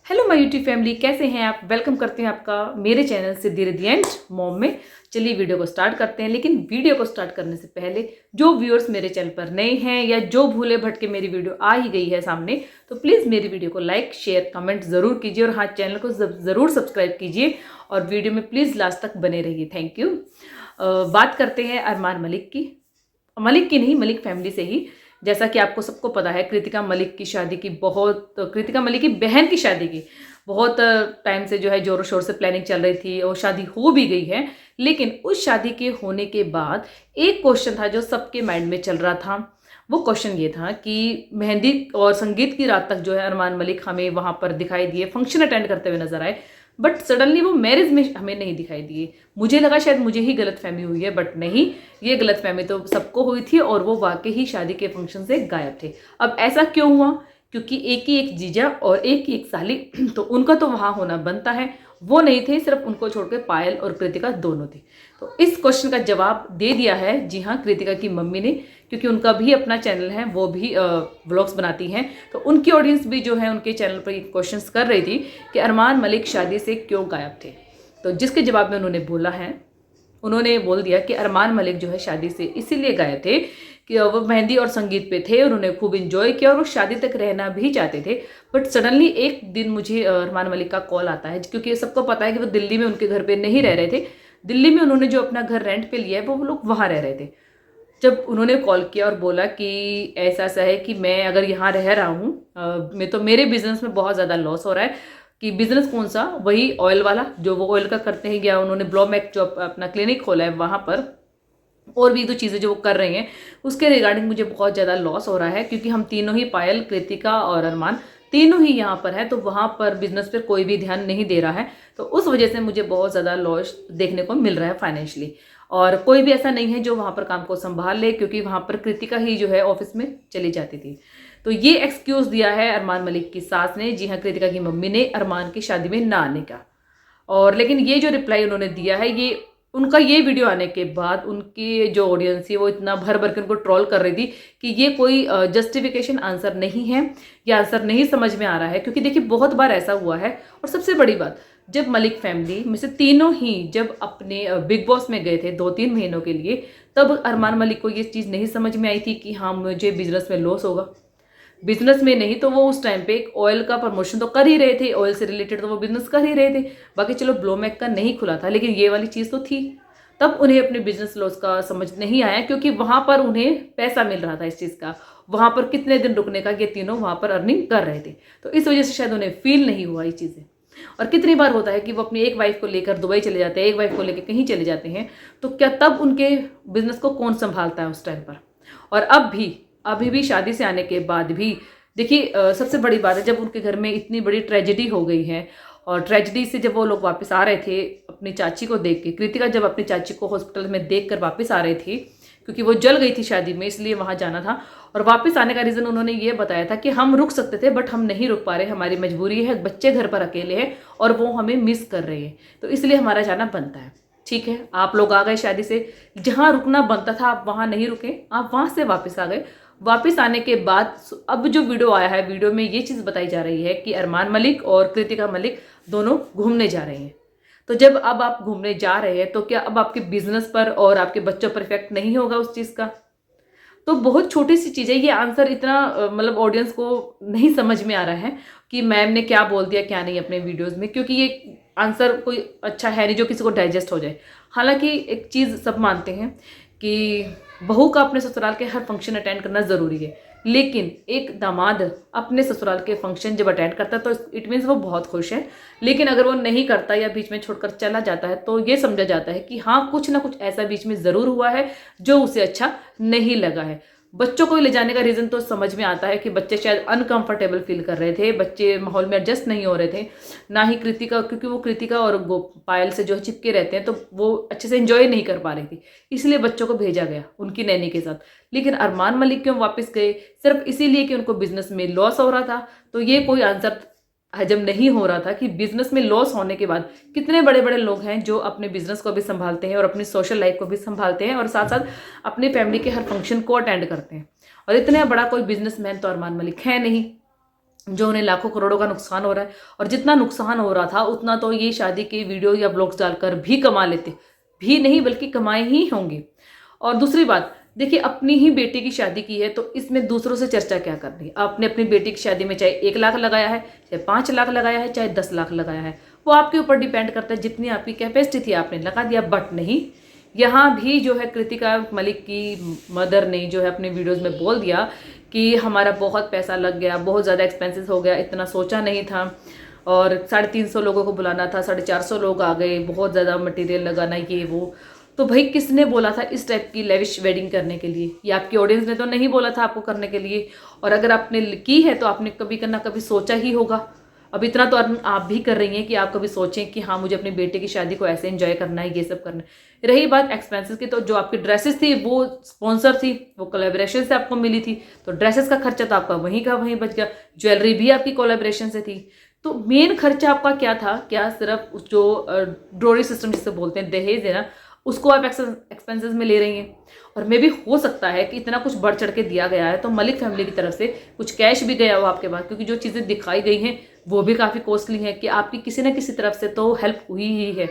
Hello my YouTube family, कैसे हैं आप। वेलकम करते हैं आपका मेरे channel Siddhi Riddhi and mom में। चलिए वीडियो को स्टार्ट करते हैं। लेकिन वीडियो को स्टार्ट करने से पहले जो व्यूअर्स मेरे चैनल पर नए हैं या जो भूले भटके मेरी वीडियो आ ही गई है सामने, तो प्लीज़ मेरी वीडियो को लाइक शेयर कमेंट ज़रूर कीजिए और हाँ, चैनल को ज़रूर सब्सक्राइब कीजिए और वीडियो में प्लीज़ लास्ट तक बने रहिए। Thank you. बात करते हैं अरमान मलिक की। मलिक की नहीं, मलिक फैमिली से ही। जैसा कि आपको सबको पता है, कृतिका मलिक की शादी की कृतिका मलिक की बहन की शादी की बहुत टाइम से जो है जोरों शोर से प्लानिंग चल रही थी और शादी हो भी गई है। लेकिन उस शादी के होने के बाद एक क्वेश्चन था जो सबके माइंड में चल रहा था। वो क्वेश्चन ये था कि मेहंदी और संगीत की रात तक जो है अरमान मलिक हमें वहां पर दिखाई दिए, फंक्शन अटेंड करते हुए नजर आए, बट सडनली वो मैरिज में हमें नहीं दिखाई दिए। मुझे लगा शायद मुझे ही गलतफहमी हुई है, बट नहीं, ये गलतफहमी तो सबको हुई थी और वो वाकई ही शादी के फंक्शन से गायब थे। अब ऐसा क्यों हुआ? क्योंकि एक ही एक जीजा और एक ही एक साली तो उनका तो वहां होना बनता है, वो नहीं थे। सिर्फ उनको छोड़कर पायल और कृतिका दोनों थी। तो इस क्वेश्चन का जवाब दे दिया है, जी हाँ, कृतिका की मम्मी ने। क्योंकि उनका भी अपना चैनल है, वो भी व्लॉग्स बनाती हैं, तो उनकी ऑडियंस भी जो है उनके चैनल पर क्वेश्चंस कर रही थी कि अरमान मलिक शादी से क्यों गायब थे। तो जिसके जवाब में उन्होंने बोला है, उन्होंने बोल दिया कि अरमान मलिक जो है शादी से इसीलिए गायब थे कि वो मेहंदी और संगीत पे थे, उन्होंने खूब इंजॉय किया और वो शादी तक रहना भी चाहते थे। बट सडनली एक दिन मुझे अरमान मलिक का कॉल आता है, क्योंकि सबको पता है कि वो दिल्ली में उनके घर पे नहीं रह रहे थे। दिल्ली में उन्होंने जो अपना घर रेंट पे लिया है वो लोग वहाँ रह रहे थे। जब उन्होंने कॉल किया और बोला कि ऐसा ऐसा है कि मैं अगर यहाँ रह रहा हूँ, मैं तो मेरे बिजनेस में बहुत ज़्यादा लॉस हो रहा है। कि बिजनेस कौन सा? वही ऑयल वाला जो वो ऑयल का करते हैं, या उन्होंने ब्लोमैक जो अपना क्लिनिक खोला है वहाँ पर, और भी दो चीज़ें जो वो कर रहे हैं उसके रिगार्डिंग मुझे बहुत ज़्यादा लॉस हो रहा है। क्योंकि हम तीनों ही, पायल, कृतिका और अरमान, तीनों ही यहाँ पर है, तो वहाँ पर बिजनेस पर कोई भी ध्यान नहीं दे रहा है। तो उस वजह से मुझे बहुत ज़्यादा लॉस देखने को मिल रहा है फाइनेंशियली। और कोई भी ऐसा नहीं है जो वहाँ पर काम को संभाल ले, क्योंकि वहाँ पर कृतिका ही जो है ऑफिस में चली जाती थी। तो ये एक्सक्यूज़ दिया है अरमान मलिक की सास ने, जी हाँ, कृतिका की मम्मी ने, अरमान की शादी में ना आने का। और लेकिन ये जो रिप्लाई उन्होंने दिया है, ये उनका ये वीडियो आने के बाद उनकी जो ऑडियंस है वो इतना भर भर के उनको ट्रोल कर रही थी कि ये कोई जस्टिफिकेशन आंसर नहीं है, ये आंसर नहीं समझ में आ रहा है। क्योंकि देखिए, बहुत बार ऐसा हुआ है। और सबसे बड़ी बात, जब मलिक फैमिली में से तीनों ही जब अपने बिग बॉस में गए थे 2-3 महीनों के लिए, तब अरमान मलिक को ये चीज़ नहीं समझ में आई थी कि हाँ, मुझे बिजनेस में लॉस होगा। बिजनेस में नहीं तो वो उस टाइम पे एक ऑयल का प्रमोशन तो कर ही रहे थे, ऑयल से रिलेटेड तो वो बिजनेस कर ही रहे थे। बाकी चलो ब्लोमैक का नहीं खुला था, लेकिन ये वाली चीज़ तो थी। तब उन्हें अपने बिजनेस लॉस का समझ नहीं आया, क्योंकि वहां पर उन्हें पैसा मिल रहा था इस चीज़ का। वहां पर कितने दिन रुकने का, ये तीनों वहां पर अर्निंग कर रहे थे। तो इस वजह से शायद उन्हें फील नहीं हुआ ये चीज़ें। और कितनी बार होता है कि वो अपनी एक वाइफ को लेकर दुबई चले जाते हैं, एक वाइफ को लेकर कहीं चले जाते हैं, तो क्या तब उनके बिजनेस को कौन संभालता है उस टाइम पर? और अभी भी शादी से आने के बाद भी देखिए, सबसे बड़ी बात है, जब उनके घर में इतनी बड़ी ट्रेजेडी हो गई है, और ट्रेजेडी से जब वो लोग वापस आ रहे थे अपनी चाची को देख के, कृतिका जब अपनी चाची को हॉस्पिटल में देख कर वापस आ रही थी, क्योंकि वो जल गई थी शादी में, इसलिए वहाँ जाना था। और वापस आने का रीज़न उन्होंने ये बताया था कि हम रुक सकते थे बट हम नहीं रुक पा रहे, हमारी मजबूरी है, बच्चे घर पर अकेले हैं और वो हमें मिस कर रहे हैं, तो इसलिए हमारा जाना बनता है। ठीक है, आप लोग आ गए शादी से, जहाँ रुकना बनता था आप वहाँ नहीं रुके, आप वहाँ से वापस आ गए। वापस आने के बाद अब जो वीडियो आया है, वीडियो में ये चीज़ बताई जा रही है कि अरमान मलिक और कृतिका मलिक दोनों घूमने जा रहे हैं। तो जब अब आप घूमने जा रहे हैं, तो क्या अब आपके बिजनेस पर और आपके बच्चों पर इफेक्ट नहीं होगा उस चीज़ का? तो बहुत छोटी सी चीज़ है ये। आंसर इतना मतलब ऑडियंस को नहीं समझ में आ रहा है कि मैम ने क्या बोल दिया क्या नहीं अपने वीडियोस में, क्योंकि ये आंसर कोई अच्छा है नहीं जो किसी को डाइजेस्ट हो जाए। हालांकि एक चीज़ सब मानते हैं कि बहू का अपने ससुराल के हर फंक्शन अटेंड करना ज़रूरी है, लेकिन एक दामाद अपने ससुराल के फंक्शन जब अटेंड करता है तो इट मीन्स वो बहुत खुश है। लेकिन अगर वो नहीं करता या बीच में छोड़कर चला जाता है, तो ये समझा जाता है कि हाँ, कुछ ना कुछ ऐसा बीच में ज़रूर हुआ है जो उसे अच्छा नहीं लगा है। बच्चों को ले जाने का रीज़न तो समझ में आता है कि बच्चे शायद अनकंफर्टेबल फील कर रहे थे, बच्चे माहौल में एडजस्ट नहीं हो रहे थे। ना ही कृतिका, क्योंकि वो कृतिका और पायल से जो है चिपके रहते हैं, तो वो अच्छे से एंजॉय नहीं कर पा रही थी, इसलिए बच्चों को भेजा गया उनकी नैनी के साथ। लेकिन अरमान मलिक क्यों वापस गए? सिर्फ इसीलिए कि उनको बिजनेस में लॉस हो रहा था। तो ये कोई आंसर हजम नहीं हो रहा था कि बिजनेस में लॉस होने के बाद कितने बड़े बड़े लोग हैं जो अपने बिजनेस को भी संभालते हैं और अपनी सोशल लाइफ को भी संभालते हैं और साथ साथ अपनी फैमिली के हर फंक्शन को अटेंड करते हैं। और इतना बड़ा कोई बिजनेसमैन तो अरमान मलिक है नहीं। जो उन्हें लाखों करोड़ों का नुकसान हो रहा है। और जितना नुकसान हो रहा था उतना तो ये शादी के वीडियो या ब्लॉग्स डालकर भी कमा लेते, भी नहीं बल्कि कमाए ही होंगे। और दूसरी बात, देखिए अपनी ही बेटी की शादी की है तो इसमें दूसरों से चर्चा क्या करनी। आपने अपनी बेटी की शादी में चाहे 1 लाख लगाया है, चाहे 5 लाख लगाया है, चाहे 10 लाख लगाया है, वो आपके ऊपर डिपेंड करता है। जितनी आपकी कैपेसिटी थी आपने लगा दिया। बट नहीं, यहाँ भी जो है कृतिका मलिक की मदर ने जो है अपने वीडियोज़ में बोल दिया कि हमारा बहुत पैसा लग गया, बहुत ज़्यादा एक्सपेंसेस हो गया, इतना सोचा नहीं था, और 350 लोगों को बुलाना था, 450 लोग आ गए, बहुत ज़्यादा मटेरियल लगाना, ये वो। तो भाई किसने बोला था इस टाइप की लेविश वेडिंग करने के लिए? ये आपकी ऑडियंस ने तो नहीं बोला था आपको करने के लिए। और अगर आपने की है तो आपने कभी करना कभी सोचा ही होगा। अब इतना तो आप भी कर रही हैं कि आप कभी सोचें कि हाँ मुझे अपनी बेटे की शादी को ऐसे एंजॉय करना है, ये सब करना है। रही बात एक्सपेंसेस की, तो जो आपकी ड्रेसेस थी वो स्पॉन्सर थी, वो कोलैबोरेशन से आपको मिली थी, तो ड्रेसेस का खर्चा तो आपका वहीं का वहीं बच गया। ज्वेलरी भी आपकी कोलैबोरेशन से थी। तो मेन खर्चा आपका क्या था? क्या सिर्फ जो ड्रोरी सिस्टम जिसे बोलते हैं, दहेज है ना, उसको आप एक्सपेंसेस में ले रही हैं? और मे भी हो सकता है कि इतना कुछ बढ़ चढ़ के दिया गया है तो मलिक फैमिली की तरफ से कुछ कैश भी गया हो आपके पास, क्योंकि जो चीज़ें दिखाई गई हैं वो भी काफ़ी कॉस्टली हैं कि आपकी किसी न किसी तरफ से तो हेल्प हुई ही है।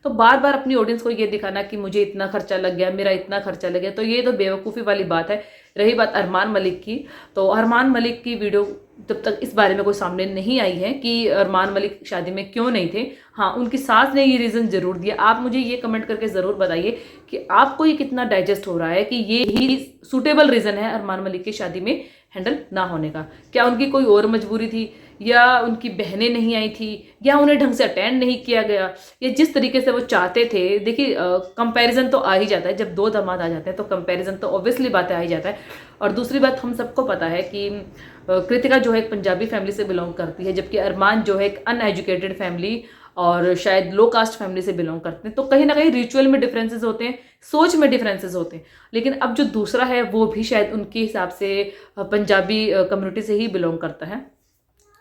तो बार बार अपनी ऑडियंस को ये दिखाना कि मुझे इतना खर्चा लग गया, मेरा इतना खर्चा लग गया, तो ये तो बेवकूफ़ी वाली बात है। रही बात अरमान मलिक की, तो अरमान मलिक की वीडियो जब तक इस बारे में कोई सामने नहीं आई है कि अरमान मलिक शादी में क्यों नहीं थे, हाँ उनकी सास ने ये रीज़न ज़रूर दिया। आप मुझे ये कमेंट करके ज़रूर बताइए कि आपको ये कितना डाइजेस्ट हो रहा है कि ये ही सूटेबल रीज़न है अरमान मलिक की शादी में हैंडल ना होने का। क्या उनकी कोई और मजबूरी थी, या उनकी बहनें नहीं आई थी, या उन्हें ढंग से अटेंड नहीं किया गया, या जिस तरीके से वो चाहते थे? देखिए कंपैरिजन तो आ ही जाता है जब 2 दामाद आ जाते हैं, तो कंपैरिजन तो ऑब्वियसली बात आ ही जाता है। और दूसरी बात, हम सबको पता है कि कृतिका जो है एक पंजाबी फैमिली से बिलोंग करती है, जबकि अरमान जो है एक अनएजुकेटेड फैमिली और शायद लो कास्ट फैमिली से बिलोंग करते हैं। तो कहीं ना कहीं रिचुअल में डिफरेंसेस होते हैं, सोच में डिफरेंसेस होते हैं। लेकिन अब जो दूसरा है वो भी शायद उनके हिसाब से पंजाबी कम्युनिटी से ही बिलोंग करता है।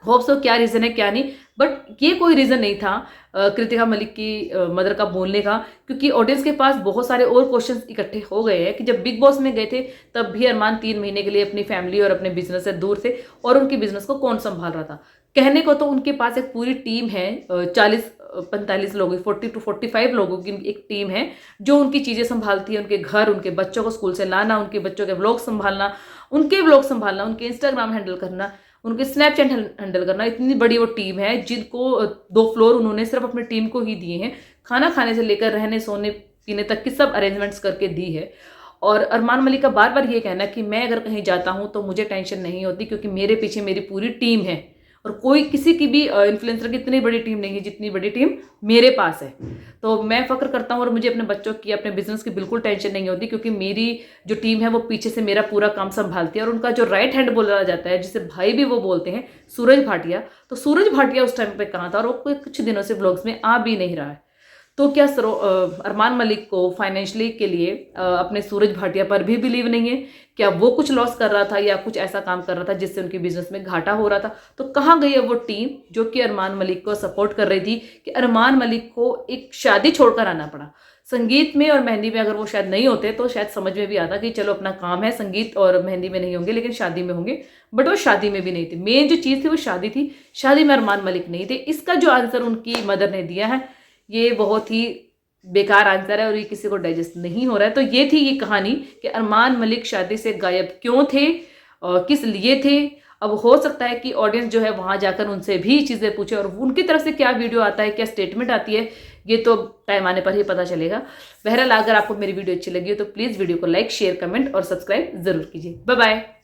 होप सो, क्या रीज़न है क्या नहीं, बट ये कोई रीज़न नहीं था कृतिका मलिक की मदर का बोलने का, क्योंकि ऑडियंस के पास बहुत सारे और क्वेश्चंस इकट्ठे हो गए हैं कि जब बिग बॉस में गए थे तब भी अरमान 3 महीने के लिए अपनी फैमिली और अपने बिजनेस से दूर थे, और उनके बिजनेस को कौन संभाल रहा था? कहने को तो उनके पास एक पूरी टीम है, 40-45 लोगों की, 40 to 45 लोगों की एक टीम है जो उनकी चीज़ें संभालती है, उनके घर, उनके बच्चों को स्कूल से लाना, उनके बच्चों के व्लॉग संभालना, उनके इंस्टाग्राम हैंडल करना, उनके स्नैपचैट हैंडल करना। इतनी बड़ी वो टीम है जिनको 2 फ्लोर उन्होंने सिर्फ अपनी टीम को ही दिए हैं, खाना खाने से लेकर रहने सोने पीने तक की सब अरेंजमेंट्स करके दी है। और अरमान मलिक का बार बार ये कहना कि मैं अगर कहीं जाता हूँ तो मुझे टेंशन नहीं होती क्योंकि मेरे पीछे मेरी पूरी टीम है, और कोई किसी की भी इन्फ्लुएंसर की इतनी बड़ी टीम नहीं है जितनी बड़ी टीम मेरे पास है। तो मैं फक्र करता हूँ और मुझे अपने बच्चों की, अपने बिजनेस की बिल्कुल टेंशन नहीं होती, क्योंकि मेरी जो टीम है वो पीछे से मेरा पूरा काम संभालती है। और उनका जो राइट हैंड बोला जाता है, जिसे भाई भी वो बोलते हैं, सूरज भाटिया, तो सूरज भाटिया उस टाइम पे कहाँ था और वो कुछ दिनों से ब्लॉग्स में आ भी नहीं रहा है। तो क्या अरमान मलिक को फाइनेंशियली के लिए अपने सूरज भाटिया पर भी बिलीव नहीं है? क्या वो कुछ लॉस कर रहा था या कुछ ऐसा काम कर रहा था जिससे उनकी बिजनेस में घाटा हो रहा था? तो कहाँ गई है वो टीम जो कि अरमान मलिक को सपोर्ट कर रही थी कि अरमान मलिक को एक शादी छोड़कर आना पड़ा? संगीत में और मेहंदी में अगर वो शायद नहीं होते तो शायद समझ में भी आता कि चलो अपना काम है, संगीत और मेहंदी में नहीं होंगे लेकिन शादी में होंगे। बट वो शादी में भी नहीं थे। मेन जो चीज़ थी वो शादी थी, शादी में अरमान मलिक नहीं थे। इसका जो आंसर उनकी मदर ने दिया है ये बहुत ही बेकार आंसर है और ये किसी को डाइजेस्ट नहीं हो रहा है। तो ये थी ये कहानी कि अरमान मलिक शादी से गायब क्यों थे और किस लिए थे। अब हो सकता है कि ऑडियंस जो है वहां जाकर उनसे भी चीज़ें पूछे और उनकी तरफ से क्या वीडियो आता है, क्या स्टेटमेंट आती है, ये तो टाइम आने पर ही पता चलेगा। बहरहाल अगर आपको मेरी वीडियो अच्छी लगी हो तो प्लीज़ वीडियो को लाइक, शेयर, कमेंट और सब्सक्राइब जरूर कीजिए। Bye bye.